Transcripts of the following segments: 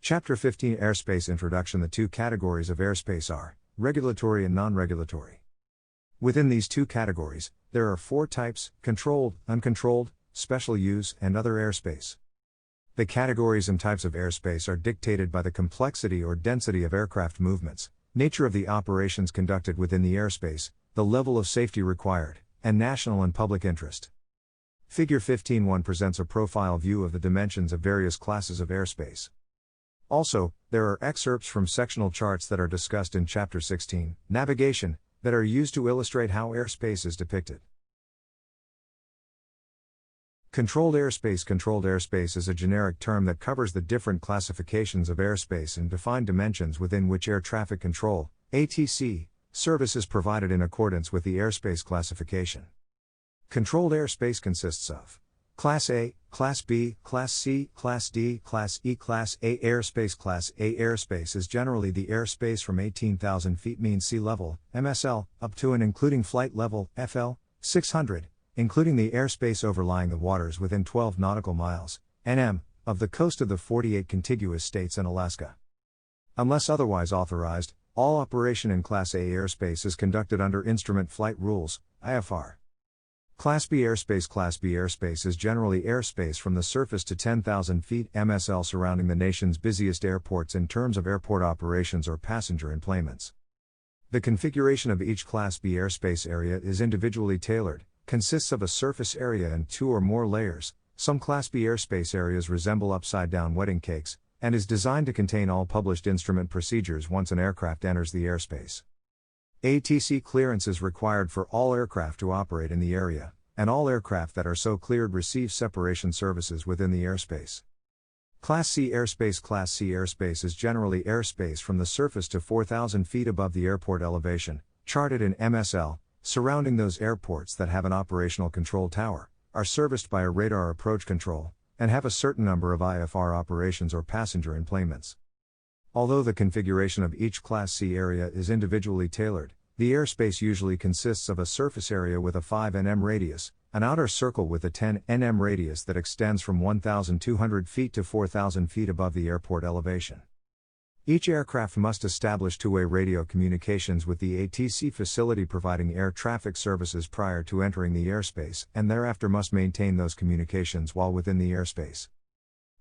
Chapter 15 Airspace Introduction. The two categories of airspace are regulatory and non-regulatory. Within these two categories, there are four types: controlled, uncontrolled, special use, and other airspace. The categories and types of airspace are dictated by the complexity or density of aircraft movements, nature of the operations conducted within the airspace, the level of safety required, and national and public interest. Figure 15.1 presents a profile view of the dimensions of various classes of airspace. Also, there are excerpts from sectional charts that are discussed in Chapter 16, Navigation, that are used to illustrate how airspace is depicted. Controlled airspace. Controlled airspace is a generic term that covers the different classifications of airspace and defined dimensions within which air traffic control (ATC) service is provided in accordance with the airspace classification. Controlled airspace consists of Class A, Class B, Class C, Class D, Class E. Class A airspace. Class A airspace is generally the airspace from 18,000 feet mean sea level, MSL, up to and including flight level, FL, 600, including the airspace overlying the waters within 12 nautical miles, NM, of the coast of the 48 contiguous states and Alaska. Unless otherwise authorized, all operation in Class A airspace is conducted under Instrument Flight Rules, IFR. Class B airspace. Class B airspace is generally airspace from the surface to 10,000 feet MSL surrounding the nation's busiest airports in terms of airport operations or passenger enplanements. The configuration of each Class B airspace area is individually tailored, consists of a surface area and two or more layers. Some Class B airspace areas resemble upside-down wedding cakes, and is designed to contain all published instrument procedures once an aircraft enters the airspace. ATC clearance is required for all aircraft to operate in the area, and all aircraft that are so cleared receive separation services within the airspace. Class C airspace. Class C airspace is generally airspace from the surface to 4,000 feet above the airport elevation, charted in MSL, surrounding those airports that have an operational control tower, are serviced by a radar approach control, and have a certain number of IFR operations or passenger enplanements. Although the configuration of each Class C area is individually tailored, the airspace usually consists of a surface area with a 5 nm radius, an outer circle with a 10 nm radius that extends from 1,200 feet to 4,000 feet above the airport elevation. Each aircraft must establish two-way radio communications with the ATC facility providing air traffic services prior to entering the airspace, and thereafter must maintain those communications while within the airspace.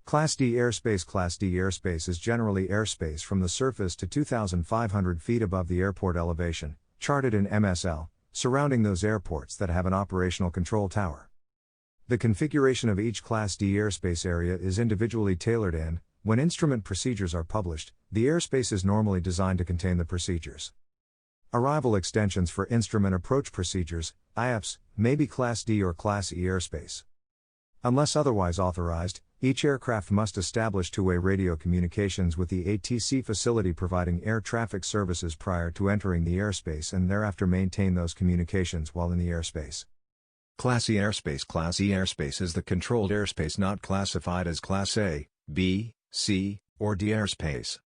Class D airspace. Class D airspace is generally airspace from the surface to 2,500 feet above the airport elevation, charted in MSL, surrounding those airports that have an operational control tower. The configuration of each Class D airspace area is individually tailored and, when instrument procedures are published, the airspace is normally designed to contain the procedures. Arrival extensions for instrument approach procedures, IAPS, may be Class D or Class E airspace. Unless otherwise authorized, each aircraft must establish two-way radio communications with the ATC facility providing air traffic services prior to entering the airspace and thereafter maintain those communications while in the airspace. Class E airspace. Class E airspace is the controlled airspace not classified as Class A, B, C, or D airspace.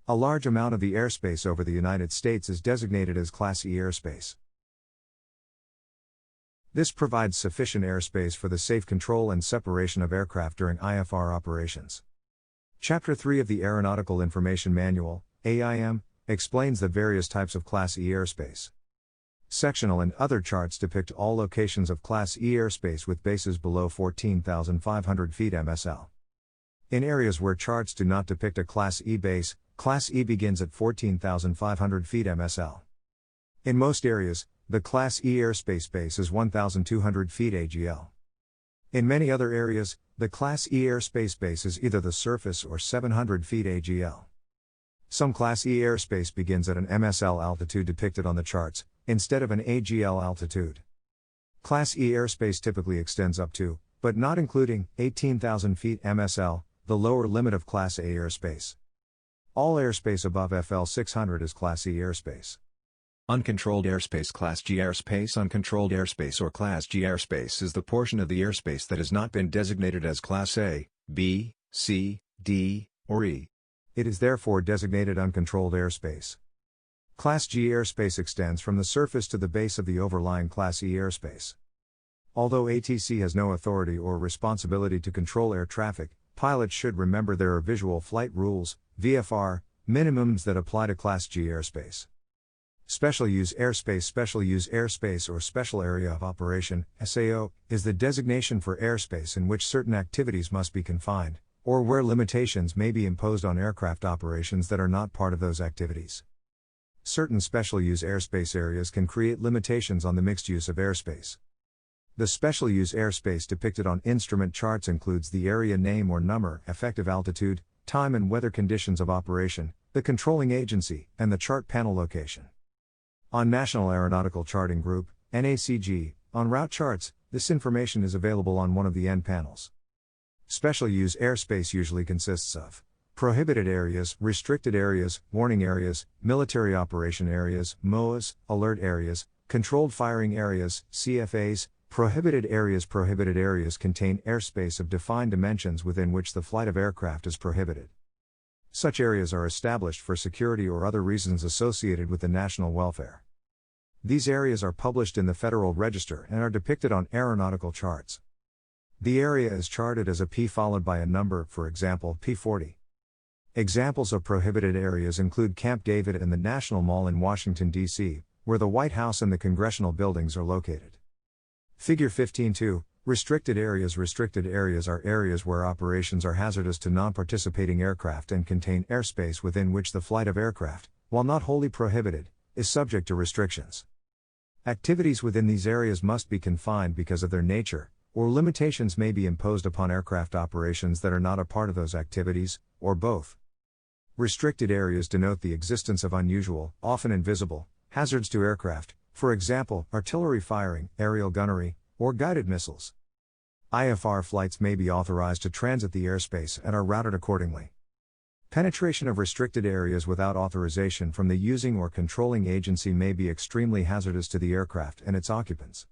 A large amount of the airspace over the United States is designated as Class E airspace. This provides sufficient airspace for the safe control and separation of aircraft during IFR operations. Chapter 3 of the Aeronautical Information Manual, AIM, explains the various types of Class E airspace. Sectional and other charts depict all locations of Class E airspace with bases below 14,500 feet MSL. In areas where charts do not depict a Class E base, Class E begins at 14,500 feet MSL. In most areas, the Class E airspace base is 1,200 feet AGL. In many other areas, the Class E airspace base is either the surface or 700 feet AGL. Some Class E airspace begins at an MSL altitude depicted on the charts, instead of an AGL altitude. Class E airspace typically extends up to, but not including, 18,000 feet MSL, the lower limit of Class A airspace. All airspace above FL 600 is Class E airspace. Uncontrolled airspace. Class G airspace. Uncontrolled airspace or Class G airspace is the portion of the airspace that has not been designated as Class A, B, C, D, or E. It is therefore designated uncontrolled airspace. Class G airspace extends from the surface to the base of the overlying Class E airspace. Although ATC has no authority or responsibility to control air traffic, pilots should remember there are visual flight rules, VFR, minimums that apply to Class G airspace. Special Use Airspace. Special Use Airspace or Special Area of Operation, SAO, is the designation for airspace in which certain activities must be confined, or where limitations may be imposed on aircraft operations that are not part of those activities. Certain special use airspace areas can create limitations on the mixed use of airspace. The special use airspace depicted on instrument charts includes the area name or number, effective altitude, time and weather conditions of operation, the controlling agency, and the chart panel location. On National Aeronautical Charting Group, NACG, on route charts, this information is available on one of the end panels. Special use airspace usually consists of prohibited areas, restricted areas, warning areas, military operation areas, MOAs, alert areas, controlled firing areas, CFAs, prohibited areas. Prohibited areas contain airspace of defined dimensions within which the flight of aircraft is prohibited. Such areas are established for security or other reasons associated with the national welfare. These areas are published in the Federal Register and are depicted on aeronautical charts. The area is charted as a P followed by a number, for example, P40. Examples of prohibited areas include Camp David and the National Mall in Washington, D.C., where the White House and the congressional buildings are located. Figure 15.2, Restricted areas. Restricted areas are areas where operations are hazardous to non-participating aircraft and contain airspace within which the flight of aircraft, while not wholly prohibited, is subject to restrictions. Activities within these areas must be confined because of their nature, or limitations may be imposed upon aircraft operations that are not a part of those activities, or both. Restricted areas denote the existence of unusual, often invisible, hazards to aircraft, for example, artillery firing, aerial gunnery, or guided missiles. IFR flights may be authorized to transit the airspace and are routed accordingly. Penetration of restricted areas without authorization from the using or controlling agency may be extremely hazardous to the aircraft and its occupants.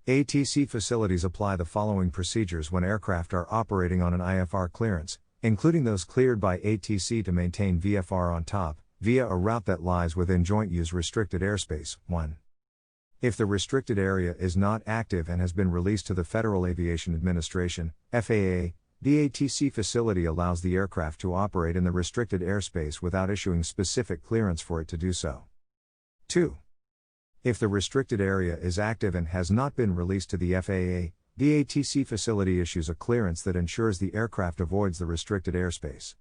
ATC facilities apply the following procedures when aircraft are operating on an IFR clearance, including those cleared by ATC to maintain VFR on top, via a route that lies within joint use restricted airspace. 1. If the restricted area is not active and has been released to the Federal Aviation Administration, FAA, the ATC facility allows the aircraft to operate in the restricted airspace without issuing specific clearance for it to do so. 2. If the restricted area is active and has not been released to the FAA, the ATC facility issues a clearance that ensures the aircraft avoids the restricted airspace.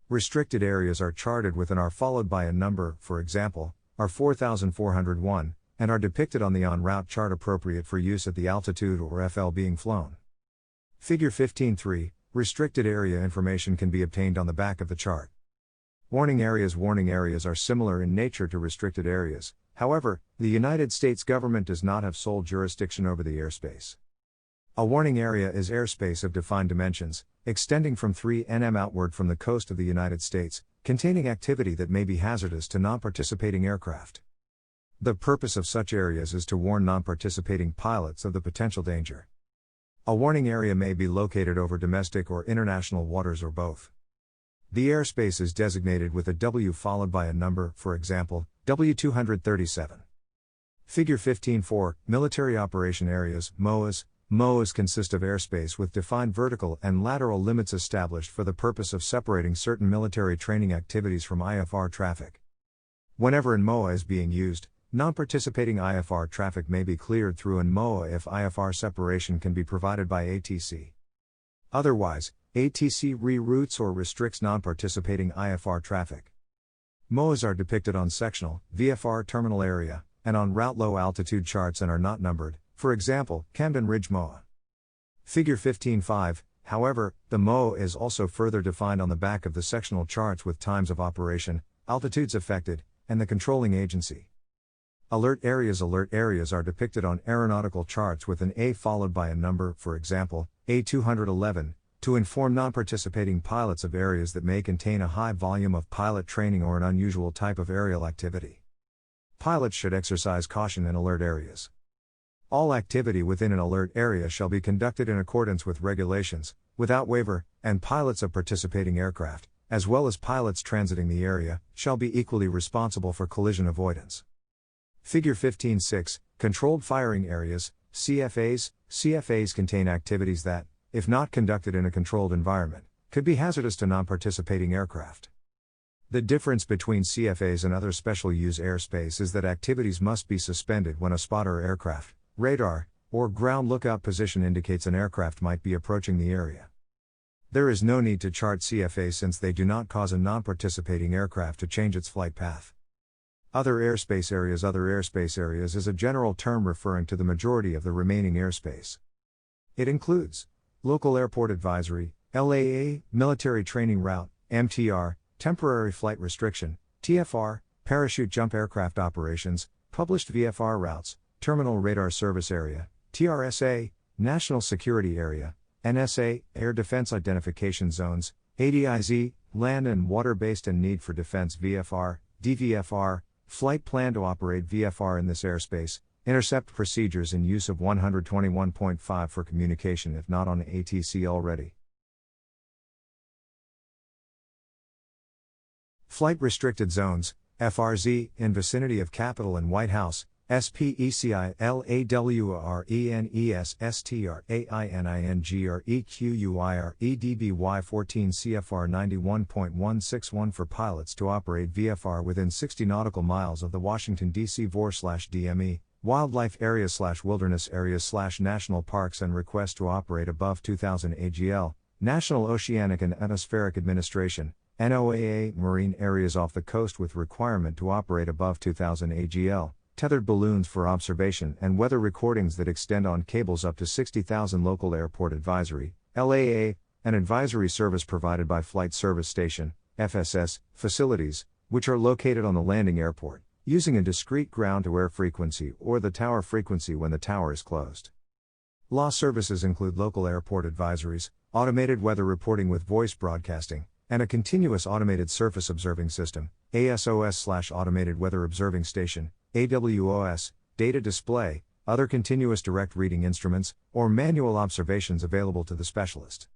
Restricted areas are charted with an R followed by a number, for example, R 4401, and are depicted on the en route chart appropriate for use at the altitude or FL being flown. Figure 15.3, restricted area information can be obtained on the back of the chart. Warning areas. Warning areas are similar in nature to restricted areas, however, the United States government does not have sole jurisdiction over the airspace. A warning area is airspace of defined dimensions, extending from 3 nm outward from the coast of the United States, containing activity that may be hazardous to non-participating aircraft. The purpose of such areas is to warn non-participating pilots of the potential danger. A warning area may be located over domestic or international waters or both. The airspace is designated with a W followed by a number, for example, W237. Figure 15.4, Military Operation Areas, MOAs. MOAs consist of airspace with defined vertical and lateral limits established for the purpose of separating certain military training activities from IFR traffic. Whenever an MOA is being used, non-participating IFR traffic may be cleared through an MOA if IFR separation can be provided by ATC. Otherwise, ATC reroutes or restricts non-participating IFR traffic. MOAs are depicted on sectional, VFR terminal area, and on route low altitude charts and are not numbered, for example, Camden Ridge MOA. Figure 15.5, however, the MOA is also further defined on the back of the sectional charts with times of operation, altitudes affected, and the controlling agency. Alert areas. Alert areas are depicted on aeronautical charts with an A followed by a number, for example, A211, to inform non-participating pilots of areas that may contain a high volume of pilot training or an unusual type of aerial activity. Pilots should exercise caution in alert areas. All activity within an alert area shall be conducted in accordance with regulations, without waiver, and pilots of participating aircraft, as well as pilots transiting the area, shall be equally responsible for collision avoidance. Figure 15.6, Controlled Firing Areas, CFAs. CFAs contain activities that, if not conducted in a controlled environment, could be hazardous to non-participating aircraft. The difference between CFAs and other special use airspace is that activities must be suspended when a spotter aircraft, radar, or ground lookout position indicates an aircraft might be approaching the area. There is no need to chart CFA since they do not cause a non-participating aircraft to change its flight path. Other airspace areas is a general term referring to the majority of the remaining airspace. It includes Local Airport Advisory, LAA, Military Training Route, MTR, Temporary Flight Restriction, TFR, Parachute Jump Aircraft Operations, Published VFR Routes, Terminal Radar Service Area, TRSA, National Security Area, NSA, Air Defense Identification Zones, ADIZ, Land and Water-Based and Need for Defense VFR, DVFR, Flight Plan to Operate VFR in this airspace, Intercept Procedures in use of 121.5 for communication if not on ATC already. Flight Restricted Zones, FRZ, in vicinity of Capitol and White House, SPECI LAWRENES STRAININGRE QUIRE EDBY 14 CFR 91.161 for pilots to operate VFR within 60 nautical miles of the Washington, D.C. VOR/DME, wildlife areas/wilderness areas/national parks and request to operate above 2000 AGL, National Oceanic and Atmospheric Administration, NOAA, marine areas off the coast with requirement to operate above 2000 AGL, tethered balloons for observation and weather recordings that extend on cables up to 60,000 Local Airport Advisory, LAA, an advisory service provided by Flight Service Station, FSS, facilities, which are located on the landing airport, using a discrete ground-to-air frequency or the tower frequency when the tower is closed. Law services include local airport advisories, automated weather reporting with voice broadcasting, and a continuous automated surface observing system, ASOS/automated weather observing station, AWOS, data display, other continuous direct reading instruments, or manual observations available to the specialist.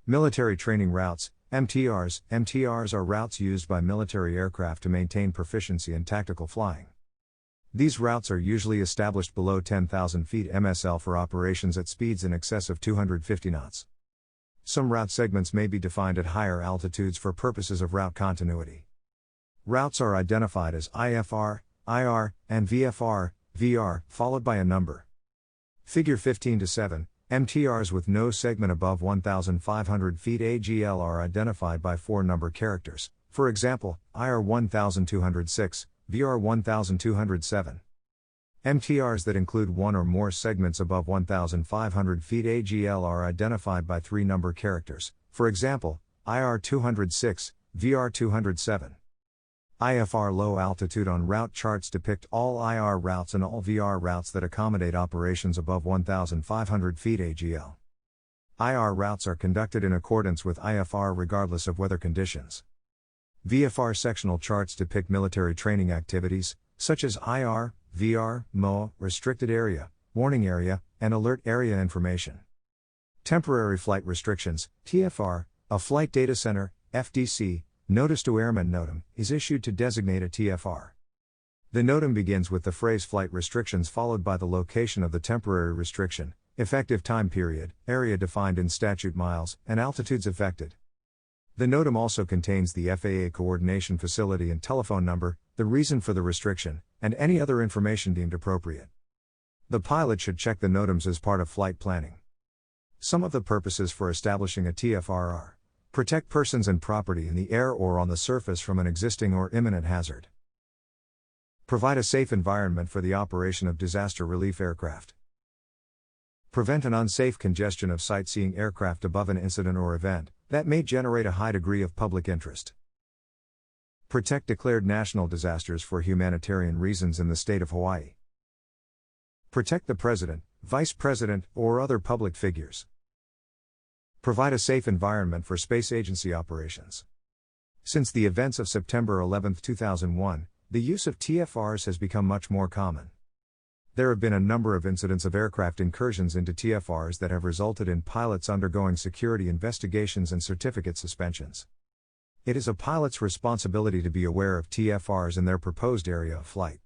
Military Training Routes, MTRs. MTRs are routes used by military aircraft to maintain proficiency in tactical flying. These routes are usually established below 10,000 feet MSL for operations at speeds in excess of 250 knots. Some route segments may be defined at higher altitudes for purposes of route continuity. Routes are identified as IFR, IR, and VFR, VR, followed by a number. Figure 15-7, MTRs with no segment above 1,500 feet AGL are identified by 4 number characters, for example, IR 1206, VR 1207. MTRs that include one or more segments above 1,500 feet AGL are identified by 3 number characters, for example, IR 206, VR 207. IFR low altitude on route charts depict all IR routes and all VR routes that accommodate operations above 1,500 feet AGL. IR routes are conducted in accordance with IFR regardless of weather conditions. VFR sectional charts depict military training activities, such as IR, VR, MOA, restricted area, warning area, and alert area information. Temporary Flight Restrictions, TFR, a flight data center, FDC, Notice to Airmen NOTAM, is issued to designate a TFR. The NOTAM begins with the phrase flight restrictions followed by the location of the temporary restriction, effective time period, area defined in statute miles, and altitudes affected. The NOTAM also contains the FAA coordination facility and telephone number, the reason for the restriction, and any other information deemed appropriate. The pilot should check the NOTAMs as part of flight planning. Some of the purposes for establishing a TFR are: protect persons and property in the air or on the surface from an existing or imminent hazard. Provide a safe environment for the operation of disaster relief aircraft. Prevent an unsafe congestion of sightseeing aircraft above an incident or event that may generate a high degree of public interest. Protect declared national disasters for humanitarian reasons in the state of Hawaii. Protect the President, Vice President, or other public figures. Provide a safe environment for space agency operations. Since the events of September 11, 2001, the use of TFRs has become much more common. There have been a number of incidents of aircraft incursions into TFRs that have resulted in pilots undergoing security investigations and certificate suspensions. It is a pilot's responsibility to be aware of TFRs in their proposed area of flight.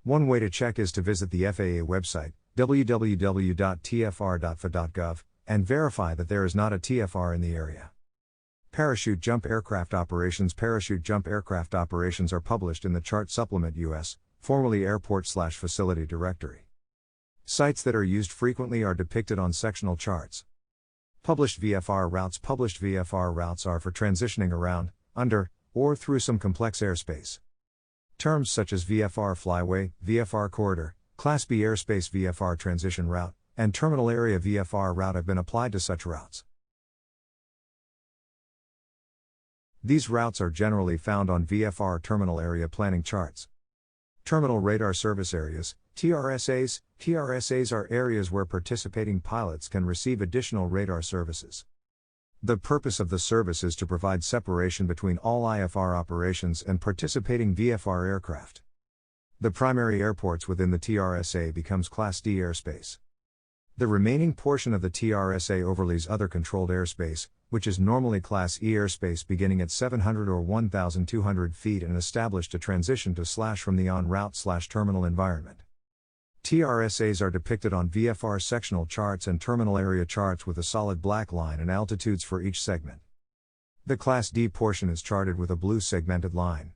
One way to check is to visit the FAA website, www.tfr.fa.gov, and verify that there is not a TFR in the area. Parachute jump aircraft operations. Parachute jump aircraft operations are published in the Chart Supplement US, formerly Airport/Facility Directory. Sites that are used frequently are depicted on sectional charts. Published VFR routes. Published VFR routes are for transitioning around, under, or through some complex airspace. Terms such as VFR flyway, VFR corridor, Class B airspace VFR transition route, and terminal area VFR route have been applied to such routes. These routes are generally found on VFR terminal area planning charts. Terminal radar service areas, TRSAs. TRSAs are areas where participating pilots can receive additional radar services. The purpose of the service is to provide separation between all IFR operations and participating VFR aircraft. The primary airports within the TRSA becomes Class D airspace. The remaining portion of the TRSA overlays other controlled airspace, which is normally Class E airspace beginning at 700 or 1,200 feet and established to transition to / from the en route / terminal environment. TRSAs are depicted on VFR sectional charts and terminal area charts with a solid black line and altitudes for each segment. The Class D portion is charted with a blue segmented line.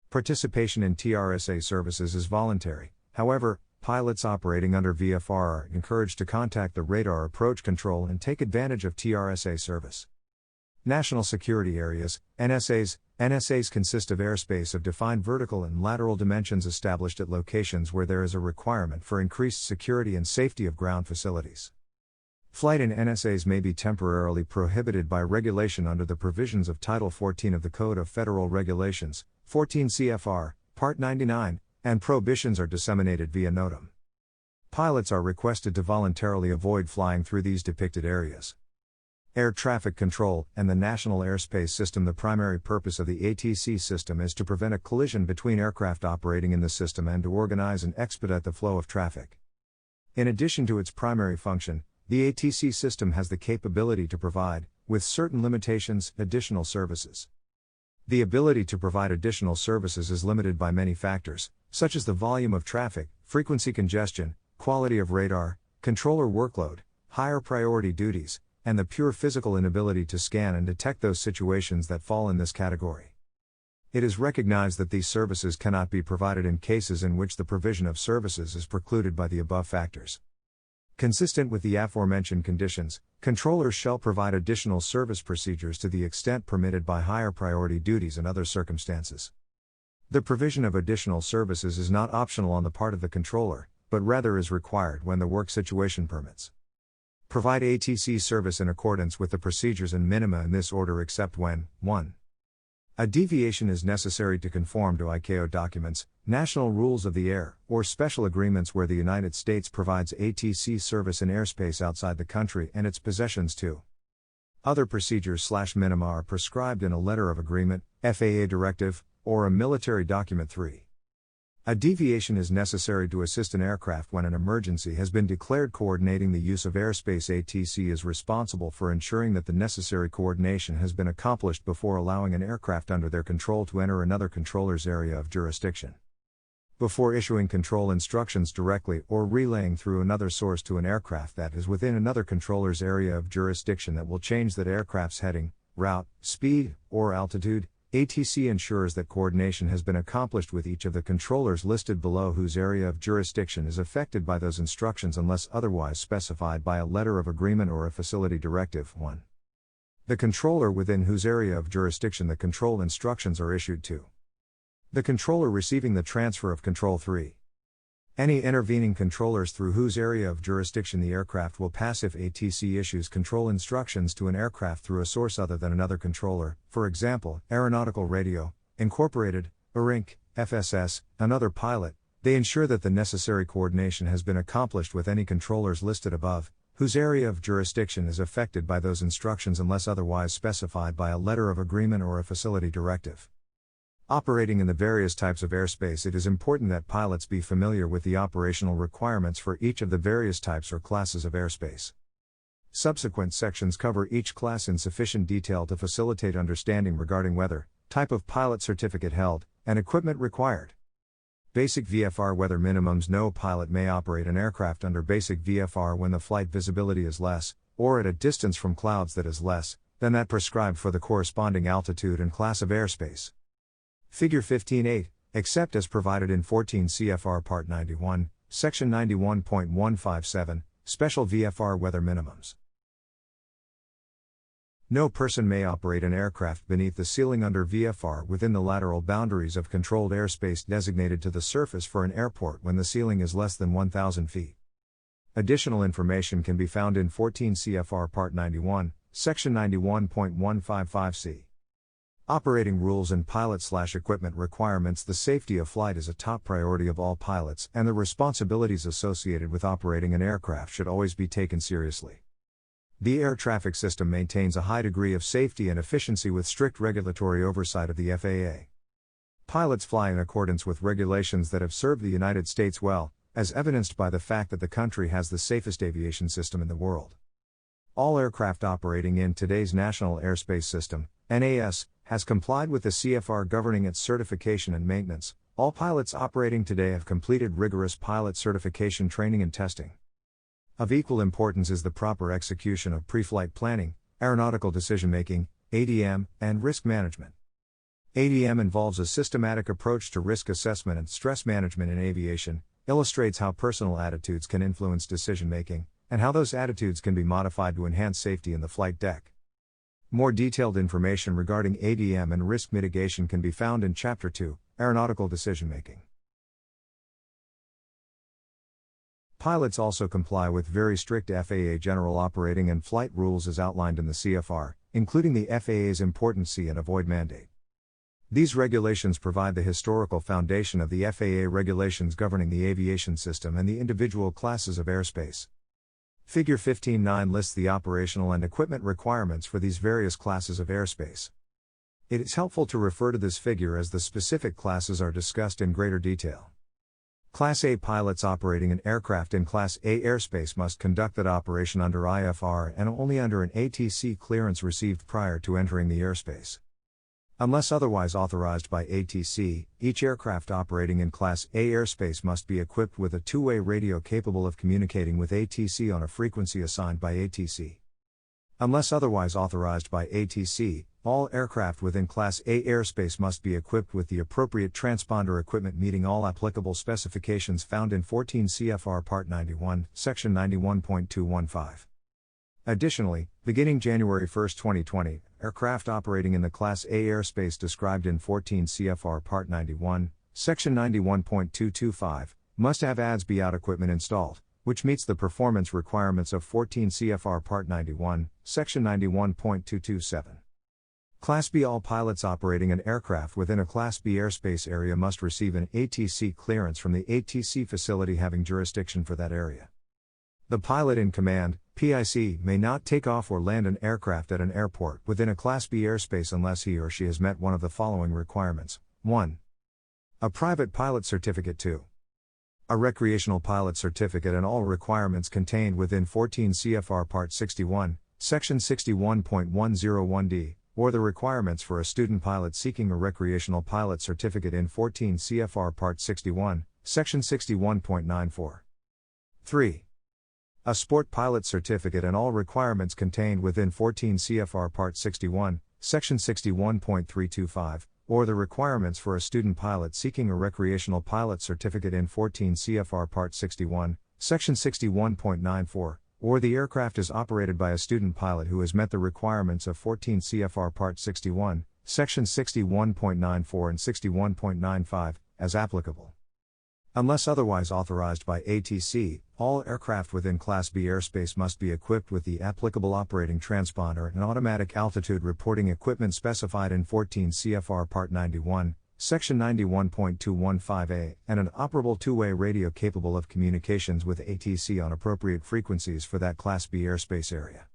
Participation in TRSA services is voluntary, however, pilots operating under VFR are encouraged to contact the Radar Approach Control and take advantage of TRSA service. National Security Areas, NSAs. NSAs consist of airspace of defined vertical and lateral dimensions established at locations where there is a requirement for increased security and safety of ground facilities. Flight in NSAs may be temporarily prohibited by regulation under the provisions of Title 14 of the Code of Federal Regulations, 14 CFR, Part 99, and prohibitions are disseminated via NOTAM. Pilots are requested to voluntarily avoid flying through these depicted areas. Air Traffic Control and the National Airspace System. The primary purpose of the ATC system is to prevent a collision between aircraft operating in the system and to organize and expedite the flow of traffic. In addition to its primary function, the ATC system has the capability to provide, with certain limitations, additional services. The ability to provide additional services is limited by many factors, such as the volume of traffic, frequency congestion, quality of radar, controller workload, higher priority duties, and the pure physical inability to scan and detect those situations that fall in this category. It is recognized that these services cannot be provided in cases in which the provision of services is precluded by the above factors. Consistent with the aforementioned conditions, controllers shall provide additional service procedures to the extent permitted by higher priority duties and other circumstances. The provision of additional services is not optional on the part of the controller, but rather is required when the work situation permits. Provide ATC service in accordance with the procedures and minima in this order except when 1. A deviation is necessary to conform to ICAO documents, national rules of the air, or special agreements where the United States provides ATC service in airspace outside the country and its possessions too. Other procedures/minima are prescribed in a letter of agreement, FAA directive, or a military document. 3. A deviation is necessary to assist an aircraft when an emergency has been declared. Coordinating the use of airspace. ATC is responsible for ensuring that the necessary coordination has been accomplished before allowing an aircraft under their control to enter another controller's area of jurisdiction. Before issuing control instructions directly or relaying through another source to an aircraft that is within another controller's area of jurisdiction that will change that aircraft's heading, route, speed, or altitude, ATC ensures that coordination has been accomplished with each of the controllers listed below whose area of jurisdiction is affected by those instructions unless otherwise specified by a letter of agreement or a facility directive. 1. The controller within whose area of jurisdiction the control instructions are issued to. The controller receiving the transfer of control. 3. Any intervening controllers through whose area of jurisdiction the aircraft will pass if ATC issues control instructions to an aircraft through a source other than another controller, for example, Aeronautical Radio, Incorporated, ARINC, FSS, another pilot, they ensure that the necessary coordination has been accomplished with any controllers listed above, whose area of jurisdiction is affected by those instructions unless otherwise specified by a letter of agreement or a facility directive. Operating in the various types of airspace, it is important that pilots be familiar with the operational requirements for each of the various types or classes of airspace. Subsequent sections cover each class in sufficient detail to facilitate understanding regarding weather, type of pilot certificate held, and equipment required. Basic VFR weather minimums. No pilot may operate an aircraft under basic VFR when the flight visibility is less, or at a distance from clouds that is less, than that prescribed for the corresponding altitude and class of airspace. Figure 15.8, except as provided in 14 CFR Part 91, Section 91.157, Special VFR weather minimums. No person may operate an aircraft beneath the ceiling under VFR within the lateral boundaries of controlled airspace designated to the surface for an airport when the ceiling is less than 1,000 feet. Additional information can be found in 14 CFR Part 91, Section 91.155c. Operating rules and pilot/equipment requirements. The safety of flight is a top priority of all pilots, and the responsibilities associated with operating an aircraft should always be taken seriously. The air traffic system maintains a high degree of safety and efficiency with strict regulatory oversight of the FAA. Pilots fly in accordance with regulations that have served the United States well, as evidenced by the fact that the country has the safest aviation system in the world. All aircraft operating in today's National Airspace System, NAS, has complied with the CFR governing its certification and maintenance. All pilots operating today have completed rigorous pilot certification training and testing. Of equal importance is the proper execution of pre-flight planning, aeronautical decision-making, ADM, and risk management. ADM involves a systematic approach to risk assessment and stress management in aviation, illustrates how personal attitudes can influence decision-making, and how those attitudes can be modified to enhance safety in the flight deck. More detailed information regarding ADM and risk mitigation can be found in Chapter 2, Aeronautical Decision-Making. Pilots also comply with very strict FAA general operating and flight rules as outlined in the CFR, including the FAA's important see and avoid mandate. These regulations provide the historical foundation of the FAA regulations governing the aviation system and the individual classes of airspace. Figure 15.9 lists the operational and equipment requirements for these various classes of airspace. It is helpful to refer to this figure as the specific classes are discussed in greater detail. Class A pilots operating an aircraft in Class A airspace must conduct that operation under IFR and only under an ATC clearance received prior to entering the airspace. Unless otherwise authorized by ATC, each aircraft operating in Class A airspace must be equipped with a two-way radio capable of communicating with ATC on a frequency assigned by ATC. Unless otherwise authorized by ATC, all aircraft within Class A airspace must be equipped with the appropriate transponder equipment meeting all applicable specifications found in 14 CFR Part 91, Section 91.215. Additionally, beginning January 1, 2020, aircraft operating in the Class A airspace described in 14 CFR Part 91, Section 91.225, must have ADS-B-out equipment installed, which meets the performance requirements of 14 CFR Part 91, Section 91.227. Class B. All pilots operating an aircraft within a Class B airspace area must receive an ATC clearance from the ATC facility having jurisdiction for that area. The pilot in command, PIC, may not take off or land an aircraft at an airport within a Class B airspace unless he or she has met one of the following requirements. 1. A private pilot certificate. 2. A recreational pilot certificate and all requirements contained within 14 CFR Part 61, Section 61.101d, or the requirements for a student pilot seeking a recreational pilot certificate in 14 CFR Part 61, Section 61.94. 3. A sport pilot certificate and all requirements contained within 14 CFR Part 61, Section 61.325, or the requirements for a student pilot seeking a recreational pilot certificate in 14 CFR Part 61, Section 61.94, or the aircraft is operated by a student pilot who has met the requirements of 14 CFR Part 61, Section 61.94 and 61.95, as applicable. Unless otherwise authorized by ATC, all aircraft within Class B airspace must be equipped with the applicable operating transponder and automatic altitude reporting equipment specified in 14 CFR Part 91, Section 91.215a, and an operable two-way radio capable of communications with ATC on appropriate frequencies for that Class B airspace area.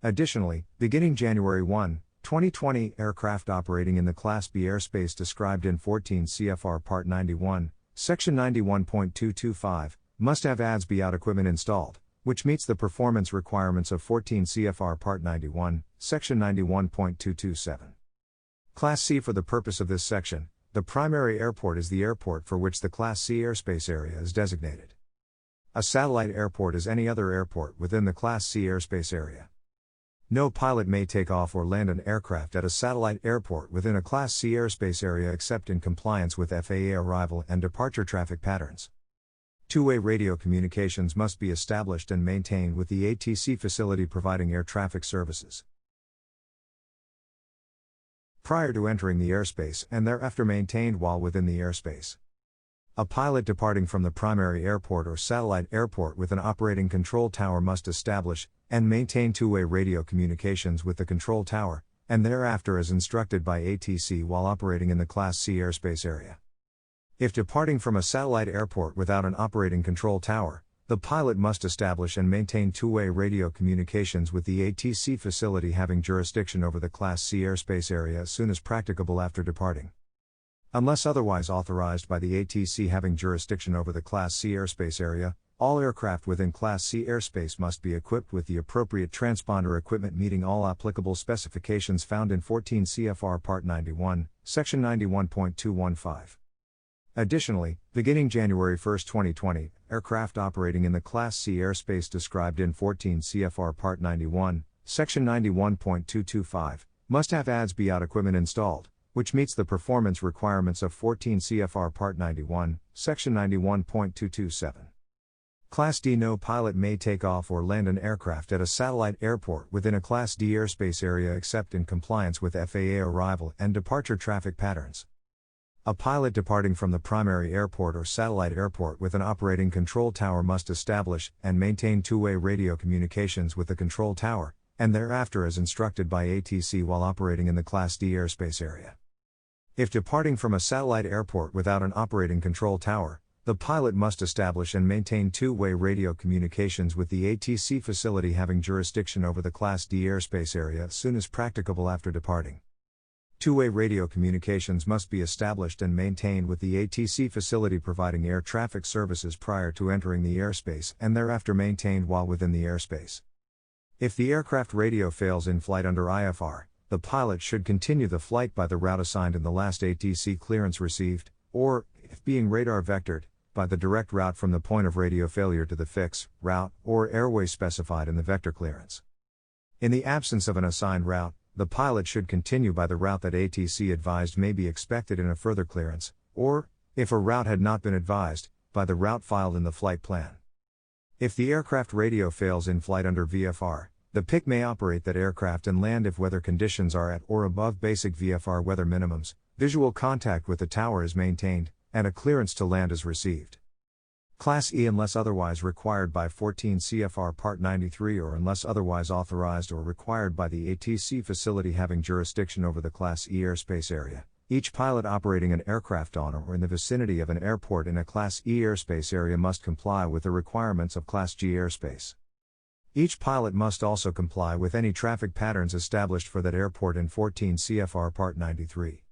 Additionally, beginning January 1, 2020, aircraft operating in the Class B airspace described in 14 CFR Part 91, Section 91.225, must have ADS-B-out equipment installed, which meets the performance requirements of 14 CFR Part 91, Section 91.227. Class C. For the purpose of this section, the primary airport is the airport for which the Class C airspace area is designated. A satellite airport is any other airport within the Class C airspace area. No pilot may take off or land an aircraft at a satellite airport within a Class C airspace area except in compliance with FAA arrival and departure traffic patterns. Two-way radio communications must be established and maintained with the ATC facility providing air traffic services. Prior to entering the airspace and thereafter maintained while within the airspace. A pilot departing from the primary airport or satellite airport with an operating control tower must establish and maintain two-way radio communications with the control tower, and thereafter as instructed by ATC while operating in the Class C airspace area. If departing from a satellite airport without an operating control tower, the pilot must establish and maintain two-way radio communications with the ATC facility having jurisdiction over the Class C airspace area as soon as practicable after departing. Unless otherwise authorized by the ATC having jurisdiction over the Class C airspace area, all aircraft within Class C airspace must be equipped with the appropriate transponder equipment meeting all applicable specifications found in 14 CFR Part 91, Section 91.215. Additionally, beginning January 1, 2020, aircraft operating in the Class C airspace described in 14 CFR Part 91, Section 91.225, must have ADS-B-out equipment installed, which meets the performance requirements of 14 CFR Part 91, Section 91.227. Class D. No pilot may take off or land an aircraft at a satellite airport within a Class D airspace area except in compliance with FAA arrival and departure traffic patterns. A pilot departing from the primary airport or satellite airport with an operating control tower must establish and maintain two-way radio communications with the control tower, and thereafter as instructed by ATC while operating in the Class D airspace area. If departing from a satellite airport without an operating control tower, the pilot must establish and maintain two-way radio communications with the ATC facility having jurisdiction over the Class D airspace area as soon as practicable after departing. Two-way radio communications must be established and maintained with the ATC facility providing air traffic services prior to entering the airspace and thereafter maintained while within the airspace. If the aircraft radio fails in flight under IFR, the pilot should continue the flight by the route assigned in the last ATC clearance received, or, if being radar vectored, by the direct route from the point of radio failure to the fix, route, or airway specified in the vector clearance. In the absence of an assigned route, the pilot should continue by the route that ATC advised may be expected in a further clearance, or, if a route had not been advised, by the route filed in the flight plan. If the aircraft radio fails in flight under VFR, the PIC may operate that aircraft and land if weather conditions are at or above basic VFR weather minimums, visual contact with the tower is maintained, and a clearance to land is received. Class E unless otherwise required by 14 CFR Part 93 or unless otherwise authorized or required by the ATC facility having jurisdiction over the Class E airspace area. Each pilot operating an aircraft on or in the vicinity of an airport in a Class E airspace area must comply with the requirements of Class G airspace. Each pilot must also comply with any traffic patterns established for that airport in 14 CFR Part 93.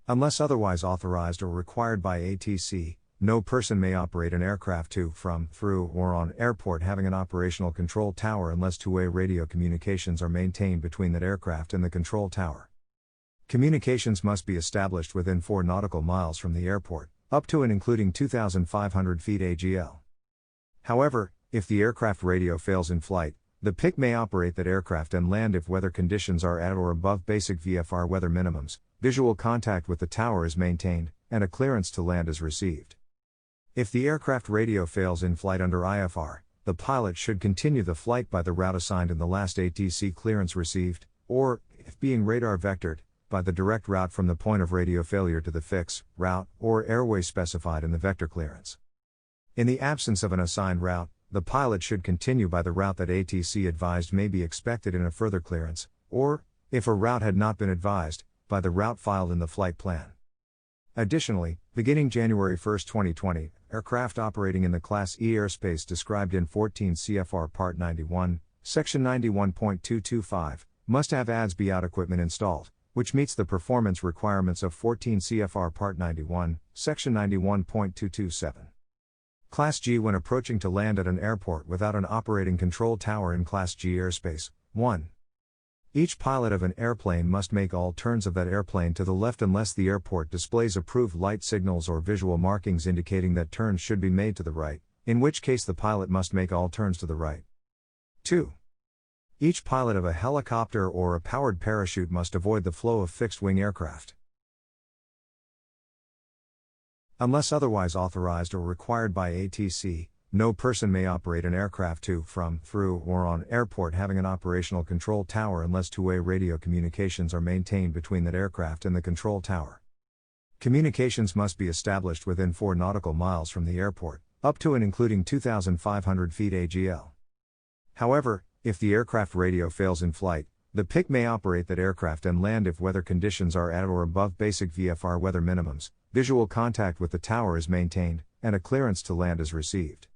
Unless otherwise authorized or required by ATC, no person may operate an aircraft to, from, through, or on airport having an operational control tower unless two-way radio communications are maintained between that aircraft and the control tower. Communications must be established within 4 nautical miles from the airport, up to and including 2,500 feet AGL. However, if the aircraft radio fails in flight, the PIC may operate that aircraft and land if weather conditions are at or above basic VFR weather minimums, visual contact with the tower is maintained, and a clearance to land is received. If the aircraft radio fails in flight under IFR, the pilot should continue the flight by the route assigned in the last ATC clearance received, or, if being radar vectored, by the direct route from the point of radio failure to the fix, route, or airway specified in the vector clearance. In the absence of an assigned route, the pilot should continue by the route that ATC advised may be expected in a further clearance, or, if a route had not been advised, by the route filed in the flight plan. Additionally, beginning January 1, 2020, aircraft operating in the Class E airspace described in 14 CFR Part 91, Section 91.225, must have ADS-B-out equipment installed, which meets the performance requirements of 14 CFR Part 91, Section 91.227. Class G when approaching to land at an airport without an operating control tower in Class G airspace, 1. Each pilot of an airplane must make all turns of that airplane to the left unless the airport displays approved light signals or visual markings indicating that turns should be made to the right, in which case the pilot must make all turns to the right. 2. Each pilot of a helicopter or a powered parachute must avoid the flow of fixed-wing aircraft. Unless otherwise authorized or required by ATC, no person may operate an aircraft to, from, through, or on airport having an operational control tower unless two-way radio communications are maintained between that aircraft and the control tower. Communications must be established within 4 nautical miles from the airport, up to and including 2,500 feet AGL. However, if the aircraft radio fails in flight, the PIC may operate that aircraft and land if weather conditions are at or above basic VFR weather minimums, visual contact with the tower is maintained, and a clearance to land is received.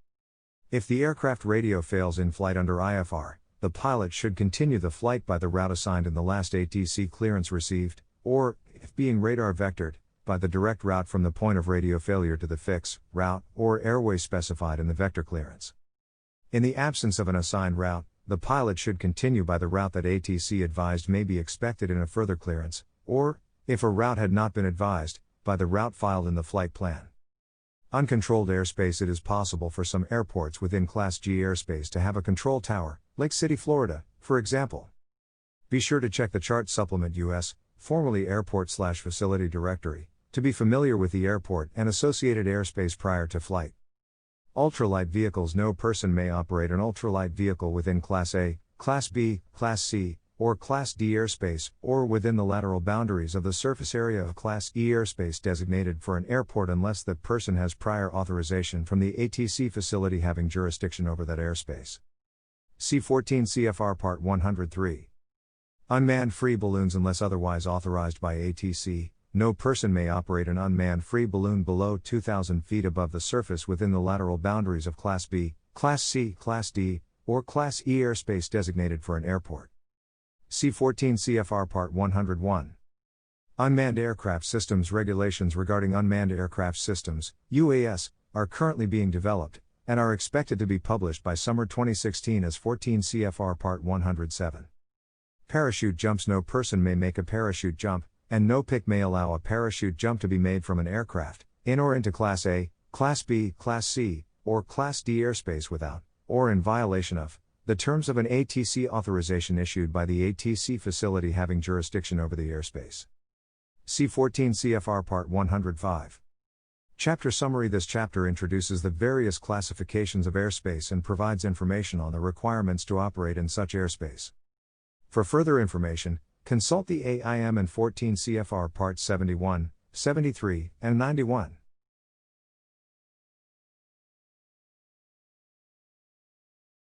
If the aircraft radio fails in flight under IFR, the pilot should continue the flight by the route assigned in the last ATC clearance received, or, if being radar vectored, by the direct route from the point of radio failure to the fix, route, or airway specified in the vector clearance. In the absence of an assigned route, the pilot should continue by the route that ATC advised may be expected in a further clearance, or, if a route had not been advised, by the route filed in the flight plan. Uncontrolled airspace. It is possible for some airports within Class G airspace to have a control tower, Lake City, Florida, for example. Be sure to check the chart supplement US, formerly Airport/Facility Directory, to be familiar with the airport and associated airspace prior to flight. Ultralight vehicles. No person may operate an ultralight vehicle within Class A, Class B, Class C, or Class D airspace, or within the lateral boundaries of the surface area of Class E airspace designated for an airport unless that person has prior authorization from the ATC facility having jurisdiction over that airspace. See 14 CFR Part 103. Unmanned free balloons. Unless otherwise authorized by ATC, no person may operate an unmanned free balloon below 2,000 feet above the surface within the lateral boundaries of Class B, Class C, Class D, or Class E airspace designated for an airport. See 14 CFR Part 101. Unmanned aircraft systems. Regulations regarding unmanned aircraft systems, UAS, are currently being developed, and are expected to be published by summer 2016 as 14 CFR Part 107. Parachute jumps. No person may make a parachute jump, and no PIC may allow a parachute jump to be made from an aircraft, in or into Class A, Class B, Class C, or Class D airspace without, or in violation of, the terms of an ATC authorization issued by the ATC facility having jurisdiction over the airspace. See 14 CFR Part 105. Chapter Summary. This chapter introduces the various classifications of airspace and provides information on the requirements to operate in such airspace. For further information, consult the AIM and 14 CFR Part 71, 73, and 91.